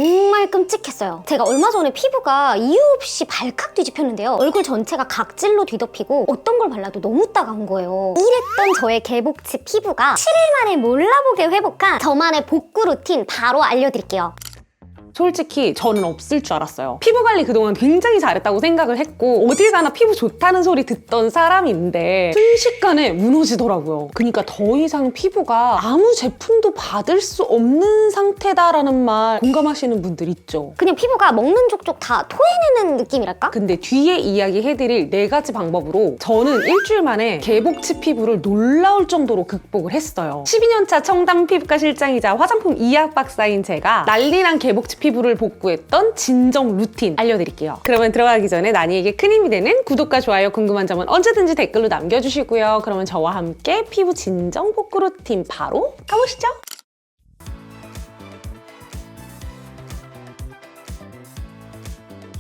정말 끔찍했어요. 제가 얼마 전에 피부가 이유 없이 발칵 뒤집혔는데요. 얼굴 전체가 각질로 뒤덮이고 어떤 걸 발라도 너무 따가운 거예요. 이랬던 저의 개복치 피부가 7일 만에 몰라보게 회복한 저만의 복구 루틴 바로 알려드릴게요. 솔직히 저는 없을 줄 알았어요. 피부 관리 그동안 굉장히 잘했다고 생각을 했고 어딜 가나 피부 좋다는 소리 듣던 사람인데 순식간에 무너지더라고요. 그러니까 더 이상 피부가 아무 제품도 받을 수 없는 상태다라는 말 공감하시는 분들 있죠? 그냥 피부가 먹는 족족 다 토해내는 느낌이랄까? 근데 뒤에 이야기해드릴 4가지 방법으로 저는 일주일 만에 개복치 피부를 놀라울 정도로 극복을 했어요. 12년차 청담 피부과 실장이자 화장품 이학 박사인 제가 난리난 개복치 피부를 복구했던 진정 루틴 알려드릴게요. 그러면 들어가기 전에 나니에게 큰 힘이 되는 구독과 좋아요, 궁금한 점은 언제든지 댓글로 남겨주시고요. 그러면 저와 함께 피부 진정 복구 루틴 바로 가보시죠.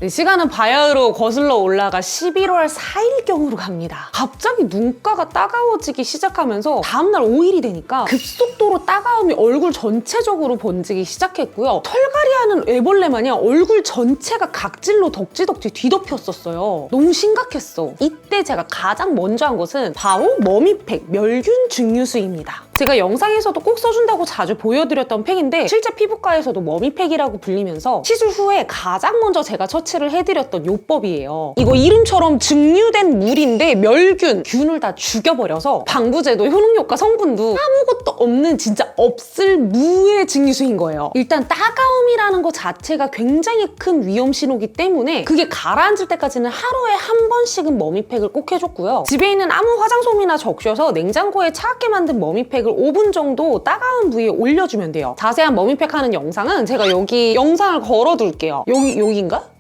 시간은 바야흐로 거슬러 올라가 11월 4일경으로 갑니다. 갑자기 눈가가 따가워지기 시작하면서 다음날 5일이 되니까 급속도로 따가움이 얼굴 전체적으로 번지기 시작했고요. 털갈이하는 애벌레 마냥 얼굴 전체가 각질로 덕지덕지 뒤덮였었어요. 너무 심각했어. 이때 제가 가장 먼저 한 것은 바로 머미팩 멸균 증류수입니다. 제가 영상에서도 꼭 써준다고 자주 보여드렸던 팩인데 실제 피부과에서도 머미팩이라고 불리면서 시술 후에 가장 먼저 제가 처치를 해드렸던 요법이에요. 이거 이름처럼 증류된 물인데 균을 다 죽여버려서 방부제도, 효능효과, 성분도 아무것도 없는 진짜 없을 무의 증류수인 거예요. 일단 따가움이라는 것 자체가 굉장히 큰 위험 신호기 때문에 그게 가라앉을 때까지는 하루에 한 번씩은 머미팩을 꼭 해줬고요. 집에 있는 아무 화장솜이나 적셔서 냉장고에 차갑게 만든 머미팩을 5분 정도 따가운 부위에 올려주면 돼요. 자세한 머미팩 하는 영상은 제가 여기 영상을 걸어둘게요. 여기인가?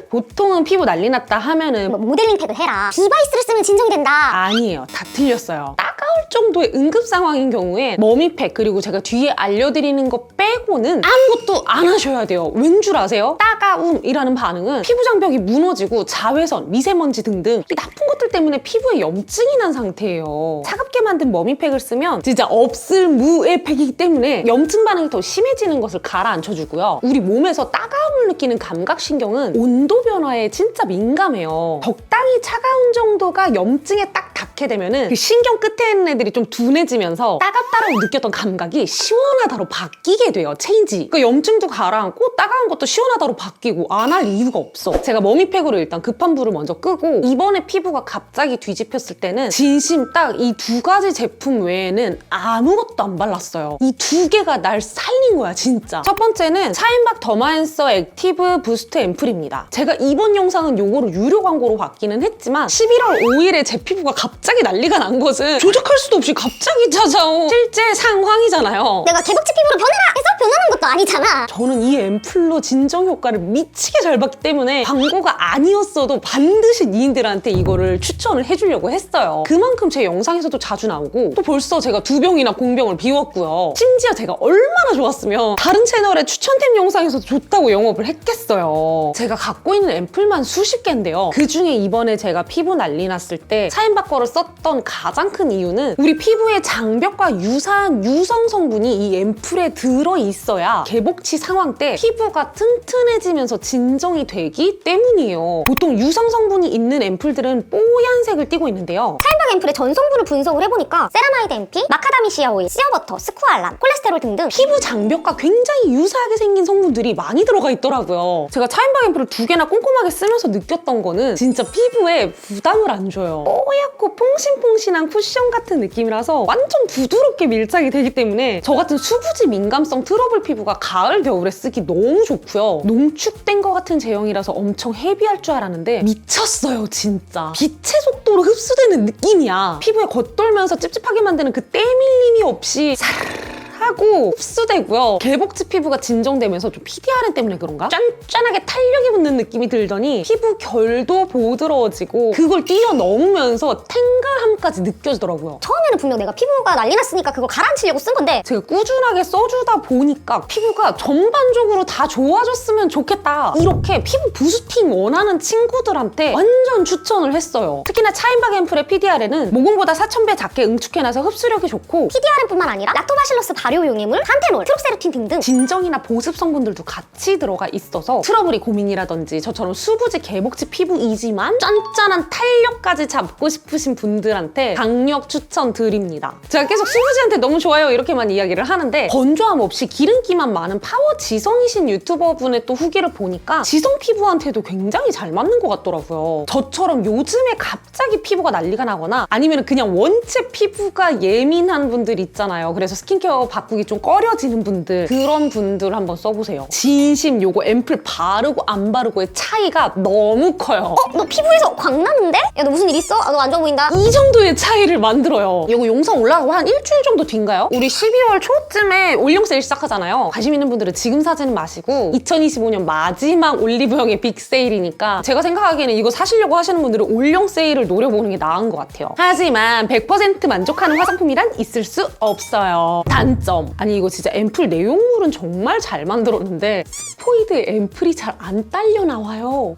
보통은 피부 난리 났다 하면은 뭐 모델링 팩을 해라, 디바이스를 쓰면 진정이 된다. 아니에요. 다 틀렸어요. 따가울 정도의 응급 상황인 경우에 머미팩 그리고 제가 뒤에 알려드리는 거 빼고는 아무것도 안 하셔야 돼요. 왠 줄 아세요? 따가움이라는 반응은 피부 장벽이 무너지고 자외선, 미세먼지 등등 이 나쁜 것들 때문에 피부에 염증이 난 상태예요. 차갑게 만든 머미팩을 쓰면 진짜 없을 무의 팩이기 때문에 염증 반응이 더 심해지는 것을 가라앉혀주고요. 우리 몸에서 따가움을 느끼는 감각신경은 온도 변화에 진짜 민감해요. 적당히 차가운 정도가 염증에 딱 닿게 되면은 그 신경 끝에 있는 애들이 좀 둔해지면서 따갑다라고 느꼈던 감각이 시원하다로 바뀌게 돼요. 체인지. 그러니까 염증도 가라앉고 따가운 것도 시원하다로 바뀌고 안 할 이유가 없어. 제가 머미팩으로 일단 급한 불을 먼저 끄고 이번에 피부가 갑자기 뒤집혔을 때는 진심 딱 이 2가지 제품 외에는 아무것도 안 발랐어요. 이 2개가 날 살린 거야 진짜. 첫 번째는 샤인박 더마앤서 액티브 부스트 앰플입니다. 제가 이번 영상은 요거를 유료 광고로 받기는 했지만 11월 5일에 제 피부가 갑자기 난리가 난 것은 조작할 수도 없이 갑자기 찾아온 실제 상황이잖아요. 내가 개복치 피부로 변해라 해서 변하는 것도 아니잖아. 저는 이 앰플로 진정 효과를 미치게 잘 봤기 때문에 광고가 아니었어도 반드시 니인들한테 이거를 추천을 해주려고 했어요. 그만큼 제 영상에서도 자주 나오고 또 벌써 제가 2병이나 공병을 비웠고요. 심지어 제가 얼마나 좋았으면 다른 채널의 추천템 영상에서도 좋다고 영업을 했겠어요. 제가 갖고 있는 앰플만 수십 개인데요. 그중에 이번에 제가 피부 난리 났을 때 샤인박 거를 썼던 가장 큰 이유는 우리 피부의 장벽과 유사한 유성 성분이 이 앰플에 들어있어야 개복치 상황 때 피부가 튼튼해지면서 진정이 되기 때문이에요. 보통 유성 성분이 있는 앰플들은 뽀얀색을 띠고 있는데요. 샤인박 앰플의 전 성분을 분석을 해보니까 세라마이드 MP, 마카다미시아 오일, 시어버터, 스쿠알란, 콜레스테롤 등등 피부 장벽과 굉장히 유사하게 생긴 성분들이 많이 들어가 있더라고요. 제가 샤인박 앰플을 2개나 꼼꼼하게 쓰면서 느꼈던 거는 진짜 피부에 부담을 안 줘요. 뽀얗고 퐁신퐁신한 쿠션 같은 느낌이라서 완전 부드럽게 밀착이 되기 때문에 저 같은 수부지 민감성 트러블 피부가 가을, 겨울에 쓰기 너무 좋고요. 농축된 것 같은 제형이라서 엄청 헤비할 줄 알았는데 미쳤어요 진짜. 빛의 속도로 흡수되는 느낌이야. 피부에 겉돌면서 찝찝하게 만드는 그 때밀림이 없이 하고 흡수되고요. 개복치 피부가 진정되면서 좀 PDRN 때문에 그런가? 짠짠하게 탄력이 붙는 느낌이 들더니 피부 결도 부드러워지고 그걸 뛰어넘으면서 탱글함까지 느껴지더라고요. 처음에는 분명 내가 피부가 난리 났으니까 그걸 가라앉히려고 쓴 건데 제가 꾸준하게 써주다 보니까 피부가 전반적으로 다 좋아졌으면 좋겠다. 이렇게 피부 부스팅 원하는 친구들한테 완전 추천을 했어요. 특히나 샤인박 앰플의 PDRN은 모공보다 4000배 작게 응축해놔서 흡수력이 좋고 PDRN뿐만 아니라 락토바실러스 발효 발효 용해물, 판테놀, 트록세루틴 등등 진정이나 보습 성분들도 같이 들어가 있어서 트러블이 고민이라든지 저처럼 수부지 개복치 피부이지만 짠짠한 탄력까지 잡고 싶으신 분들한테 강력 추천드립니다. 제가 계속 수부지한테 너무 좋아요 이렇게만 이야기를 하는데 건조함 없이 기름기만 많은 파워 지성이신 유튜버분의 또 후기를 보니까 지성 피부한테도 굉장히 잘 맞는 것 같더라고요. 저처럼 요즘에 갑자기 피부가 난리가 나거나 아니면 그냥 원체 피부가 예민한 분들 있잖아요. 그래서 스킨케어 바꾸기 좀 꺼려지는 분들, 그런 분들 한번 써보세요. 진심 요거 앰플 바르고 안 바르고의 차이가 너무 커요. 너 피부에서 광 나는데? 야 너 무슨 일 있어? 너 안 좋아 보인다. 이 정도의 차이를 만들어요. 이거 영상 올라가고 한 일주일 정도 뒤인가요? 우리 12월 초쯤에 올영 세일 시작하잖아요. 관심 있는 분들은 지금 사지는 마시고 2025년 마지막 올리브영의 빅 세일이니까 제가 생각하기에는 이거 사시려고 하시는 분들은 올영 세일을 노려보는 게 나은 것 같아요. 하지만 100% 만족하는 화장품이란 있을 수 없어요. 단점. 아니 이거 진짜 앰플 내용물은 정말 잘 만들었는데 스포이드 앰플이 잘 안 딸려 나와요.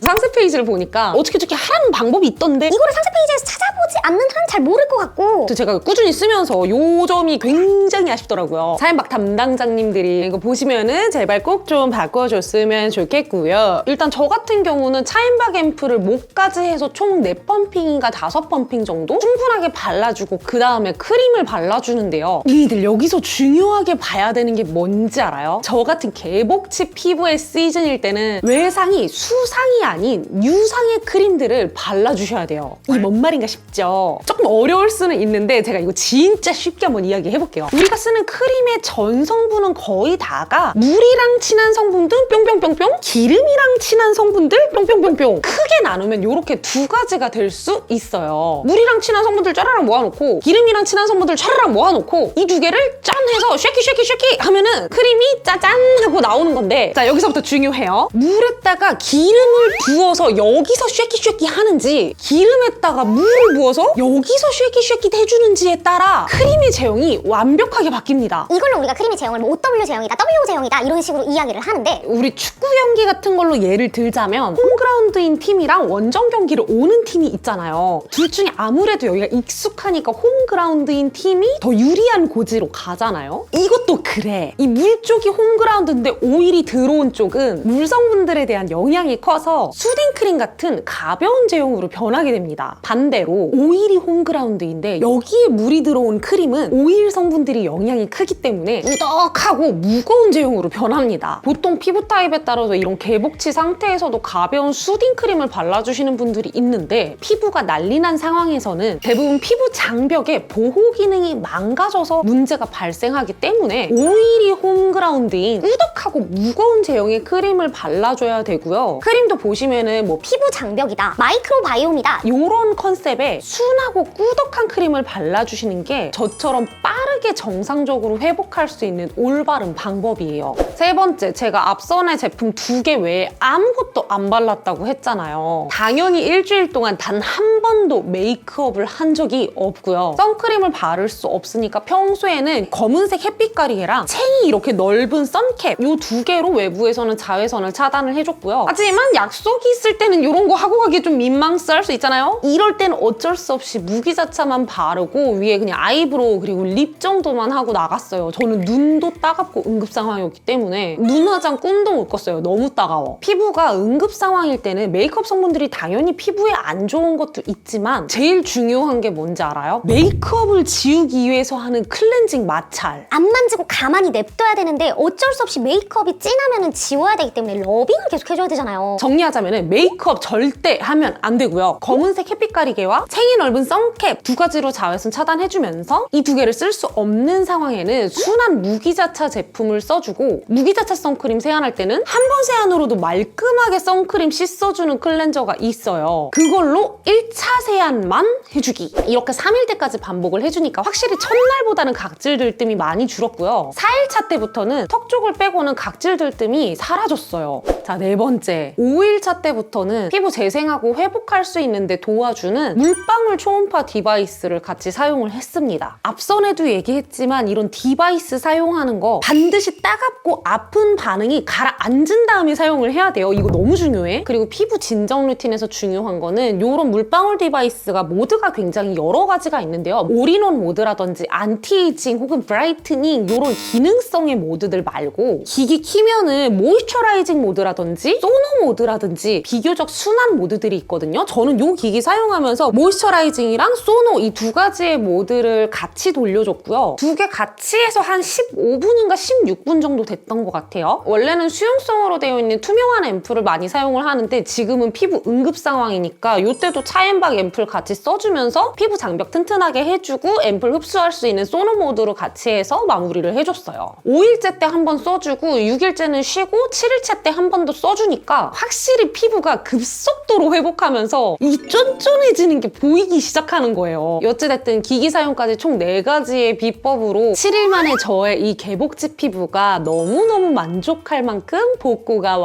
상세 페이지를 보니까 어떻게 저렇게 하라는 방법이 있던데 이거를 상세 페이지에서 찾아보지 않는 한은 잘 모를 것 같고 제가 꾸준히 쓰면서 요 점이 굉장히 아쉽더라고요. 사연박 담당자님들이 이거 보시면은 제발 꼭 좀 바꿔줬으면 좋겠고요. 일단 저 같은 경우는 차인박 앰플을 목까지 해서 총 4펌핑인가 5펌핑 정도 충분하게 발라주고 그 다음에 크림을 발라주는데요. 니들 여기서 중요하게 봐야 되는 게 뭔지 알아요? 저 같은 개복치 피부의 시즌일 때는 외상이 수상이 아닌 유상의 크림들을 발라주셔야 돼요. 이게 뭔 말인가 싶죠? 조금 어려울 수는 있는데 제가 이거 진짜 쉽게 한번 이야기해볼게요. 우리가 쓰는 크림의 전 성분은 거의 다가 물이랑 친한 성분들 뿅뿅뿅뿅, 기름이랑 친한 성분들 뿅뿅뿅뿅. 크게 나누면 이렇게 두 가지가 될 수 있어요. 물이랑 친한 성분들 짜라랑 모아놓고 기름이랑 친한 성분들 차라랑 모아놓고 이 두 개를 짠 해서 쉐키 쉐키 쉐키 하면은 크림이 짜잔 하고 나오는 건데, 자 여기서부터 중요해요. 물에다가 기름을 부어서 여기서 쉐키 쉐키 하는지 기름에다가 물을 부어서 여기서 쉐키 쉐키 해주는지에 따라 크림의 제형이 완벽하게 바뀝니다. 이걸로 우리가 크림의 제형을 뭐 OW 제형이다, W 제형이다 이런 식으로 이야기를 하는데 우리 축구 경기 같은 걸로 예를 들자면 홈그라운드인 팀이랑 원정 경기를 오는 팀이 있잖아요. 둘 중에 아무래도 여기가 익숙하니까 홈그라운드인 팀이 더 유리한 고지로 가잖아요. 이것도 그래. 이 물 쪽이 홈그라운드인데 오일이 들어온 쪽은 물 성분들에 대한 영향이 커서 수딩크림 같은 가벼운 제형으로 변하게 됩니다. 반대로 오일이 홈그라운드인데 여기에 물이 들어온 크림은 오일 성분들이 영향이 크기 때문에 우덕하고 무거운 제형으로 변합니다. 보통 피부 타입에 따라서 이런 개복치 상태에서도 가벼운 수딩크림을 발라주시는 분들이 있는데 피부가 난리난 상황에서는 대부분 피부 장벽의 보호 기능이 망가져서 문제가 발생하기 때문에 오일이 홈그라운드인 우덕하고 무거운 제형의 크림을 발라줘야 되고요. 크림도 보시면은 뭐 피부 장벽이다, 마이크로바이옴이다 이런 컨셉의 순하고 꾸덕한 크림을 발라주시는 게 저처럼 빠르게 정상적으로 회복할 수 있는 올바른 방법이에요. 세 번째, 제가 앞선의 제품 2개 외에 아무것도 안 발랐다고 했잖아요. 당연히 일주일 동안 단 한 번도 메이크업을 한 적이 없고요. 선크림을 바를 수 없으니까 평소에는 검은색 햇빛 가리개랑 챙이 이렇게 넓은 선캡 이 2개로 외부에서는 자외선을 차단을 해줬고요. 하지만 약속이 있을 때는 이런 거 하고 가기 좀 민망할 수 있잖아요. 이럴 때는 어쩔 수 없이 무기자차만 바르고 위에 그냥 아이브로우 그리고 립 정도만 하고 나갔어요. 저는 눈도 따갑고 응급 상황이었기 때문에 눈 화장 꿈도 못 꿨어요. 너무 따가워. 피부가 응급 상황일 때는 메이크업 성분들이 당연히 피부에 안 좋은 것도 있지만 제일 중요한 게 뭔지 알아요? 메이크업을 지우기 위해서 하는 클렌징 마찰. 안 만지고 가만히 냅둬야 되는데 어쩔 수 없이 메이크업이 진하면 지워야 되기 때문에 러빙을 계속 해줘야 되잖아요. 정리하자면 메이크업 절대 하면 안 되고요. 검은색 햇빛 가리개와 챙이 넓은 선캡 2가지로 자외선 차단해주면서 이 2개를 쓸 수 없는 상황에는 순한 무기자차 제품을 써주고, 무기자차 선크림 세안할 때는 한 번 세안으로도 말끔하게 선크림 씻어주는 클렌저가 있어요. 그걸로 1차 세안만 해주기. 이렇게 3일때까지 반복을 해주니까 확실히 첫날보다는 각질 들뜸이 많이 줄었고요. 4일차 때부터는 턱 쪽을 빼고는 있었던 각질 들뜸이 사라졌어요. 자, 네 번째. 5일차 때부터는 피부 재생하고 회복할 수 있는데 도와주는 물방울 초음파 디바이스를 같이 사용을 했습니다. 앞선에도 얘기했지만 이런 디바이스 사용하는 거 반드시 따갑고 아픈 반응이 가라앉은 다음에 사용을 해야 돼요. 이거 너무 중요해. 그리고 피부 진정 루틴에서 중요한 거는 이런 물방울 디바이스가 모드가 굉장히 여러 가지가 있는데요. 올인원 모드라든지 안티에이징 혹은 브라이트닝 이런 기능성의 모드들 말고 기기 키면은 모이스처라이징 모드라든지 소노 모드라든지 비교적 순한 모드들이 있거든요. 저는 이 기기 사용하면서 모이스처라이징이랑 소노 이 두 가지의 모드를 같이 돌려줬고요. 두 개 같이 해서 한 15분인가 16분 정도 됐던 것 같아요. 원래는 수용성으로 되어 있는 투명한 앰플을 많이 사용을 하는데 지금은 피부 응급 상황이니까 이때도 차앤박 앰플 같이 써주면서 피부 장벽 튼튼하게 해주고 앰플 흡수할 수 있는 소노 모드로 같이 해서 마무리를 해줬어요. 5일째 때 한 번 써주고 6일째는 쉬고 7일째 때 한 번 더 써주니까 확실히 피부가 급속도로 회복하면서 이 쫀쫀해지는 게 보이기 시작하는 거예요. 어찌됐든 기기 사용까지 총 4가지의 비법으로 7일 만에 저의 이 개복치 피부가 너무너무 만족할 만큼 복구가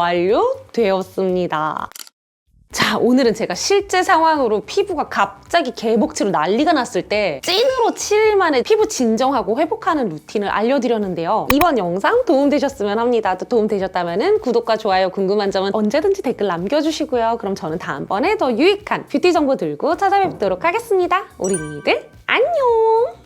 완료되었습니다. 자, 오늘은 제가 실제 상황으로 피부가 갑자기 개복치로 난리가 났을 때 찐으로 7일 만에 피부 진정하고 회복하는 루틴을 알려드렸는데요. 이번 영상 도움되셨으면 합니다. 또 도움되셨다면 구독과 좋아요, 궁금한 점은 언제든지 댓글 남겨주시고요. 그럼 저는 다음번에 더 유익한 뷰티 정보 들고 찾아뵙도록 하겠습니다. 우리 니들 안녕!